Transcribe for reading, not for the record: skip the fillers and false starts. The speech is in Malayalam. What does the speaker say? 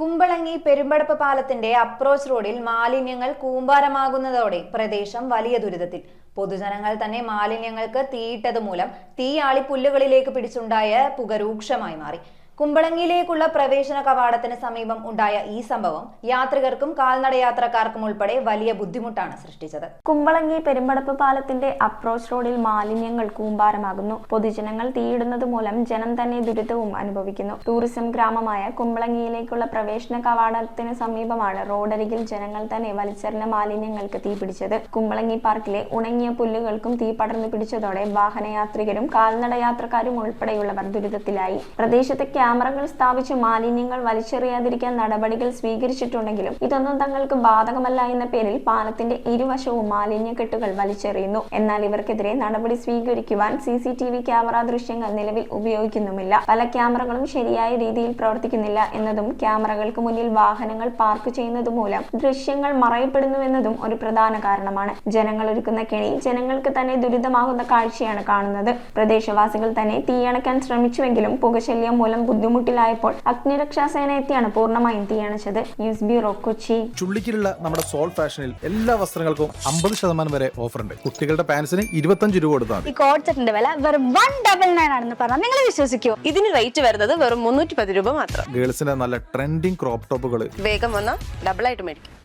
കുമ്പളങ്ങി പെരുമ്പടപ്പ് പാലത്തിന്റെ അപ്രോച്ച് റോഡിൽ മാലിന്യങ്ങൾ കൂമ്പാരമാകുന്നതോടെ പ്രദേശം വലിയ ദുരിതത്തിൽ. പൊതുജനങ്ങൾ തന്നെ മാലിന്യങ്ങൾക്ക് തീയിട്ടത് മൂലം തീയാളി പുല്ലുകളിലേക്ക് പിടിച്ചുണ്ടായ പുക രൂക്ഷമായി മാറി. കുമ്പളങ്ങിയിലേക്കുള്ള പ്രവേശന കവാടത്തിന് സമീപം ഉണ്ടായ ഈ സംഭവം യാത്രികർക്കും കാൽനടയാത്രക്കാർക്കും ഉൾപ്പെടെ വലിയ ബുദ്ധിമുട്ടാണ് സൃഷ്ടിച്ചത്. കുമ്പളങ്ങി പെരുമ്പടപ്പ് പാലത്തിന്റെ അപ്രോച്ച് റോഡിൽ മാലിന്യങ്ങൾ കൂമ്പാരമാകുന്നു. പൊതുജനങ്ങൾ തീയിടുന്നത് മൂലം ജനം തന്നെ ദുരിതവും അനുഭവിക്കുന്നു. ടൂറിസം ഗ്രാമമായ കുമ്പളങ്ങിയിലേക്കുള്ള പ്രവേശന കവാടത്തിന് സമീപമാണ് റോഡരികിൽ ജനങ്ങൾ തന്നെ വലിച്ചെറിഞ്ഞ മാലിന്യങ്ങൾക്ക് തീപിടിച്ചത്. കുമ്പളങ്ങി പാർക്കിലെ ഉണങ്ങിയ പുല്ലുകൾക്കും തീ പടർന്നു പിടിച്ചതോടെ വാഹനയാത്രികരും കാൽനടയാത്രക്കാരും ഉൾപ്പെടെയുള്ളവർ ദുരിതത്തിലായി. പ്രദേശത്തെ ക്യാമറകൾ സ്ഥാപിച്ച് മാലിന്യങ്ങൾ വലിച്ചെറിയാതിരിക്കാൻ നടപടികൾ സ്വീകരിച്ചിട്ടുണ്ടെങ്കിലും ഇതൊന്നും തങ്ങൾക്ക് ബാധകമല്ല എന്ന പേരിൽ പാലത്തിന്റെ ഇരുവശവും മാലിന്യക്കെട്ടുകൾ വലിച്ചെറിയുന്നു. എന്നാൽ ഇവർക്കെതിരെ നടപടി സ്വീകരിക്കുവാൻ CCTV ക്യാമറ ദൃശ്യങ്ങൾ നിലവിൽ ഉപയോഗിക്കുന്നുമില്ല. പല ക്യാമറകളും ശരിയായ രീതിയിൽ പ്രവർത്തിക്കുന്നില്ല എന്നതും ക്യാമറകൾക്ക് മുന്നിൽ വാഹനങ്ങൾ പാർക്ക് ചെയ്യുന്നത് മൂലം ദൃശ്യങ്ങൾ മറയപ്പെടുന്നുവെന്നതും ഒരു പ്രധാന കാരണമാണ്. ജനങ്ങൾ ഒരുക്കുന്ന കെണി ജനങ്ങൾക്ക് തന്നെ ദുരിതമാകുന്ന കാഴ്ചയാണ് കാണുന്നത്. പ്രദേശവാസികൾ തന്നെ തീയണയ്ക്കാൻ ശ്രമിച്ചുവെങ്കിലും പുകശല്യം മൂലം ബുദ്ധിമുട്ടിലായപ്പോൾ അഗ്നിരക്ഷാസേന എത്തിയാണ് പൂർണ്ണമായും തീയണച്ചത്. News bureau, Kochi. ചുള്ളിക്കിലുള്ള നമ്മുടെ സോൾ ഫാഷനിൽ എല്ലാ വസ്ത്രങ്ങൾക്കും 50% വരെ ഓഫർ ഉണ്ട്. കുട്ടികളുടെ പാൻസിന് 25 രൂപ കൊടുത്താൽ മതി. ഈ കോഡ് സെറ്റിന്റെ വില വെറും 199 ആണെന്ന് പറഞ്ഞാൽ നിങ്ങൾ വിശ്വസിക്കുമോ? ഇതിന് റേറ്റ് വരുന്നത് വെറും 310 രൂപ മാത്രം. ഗേൾസിന്റെ നല്ല ട്രെൻഡിങ് ക്രോപ്പ് ടോപ്പുകൾ വേഗം വന്നാൽ ഡബിൾ ആയിട്ട് മേടിക്കും.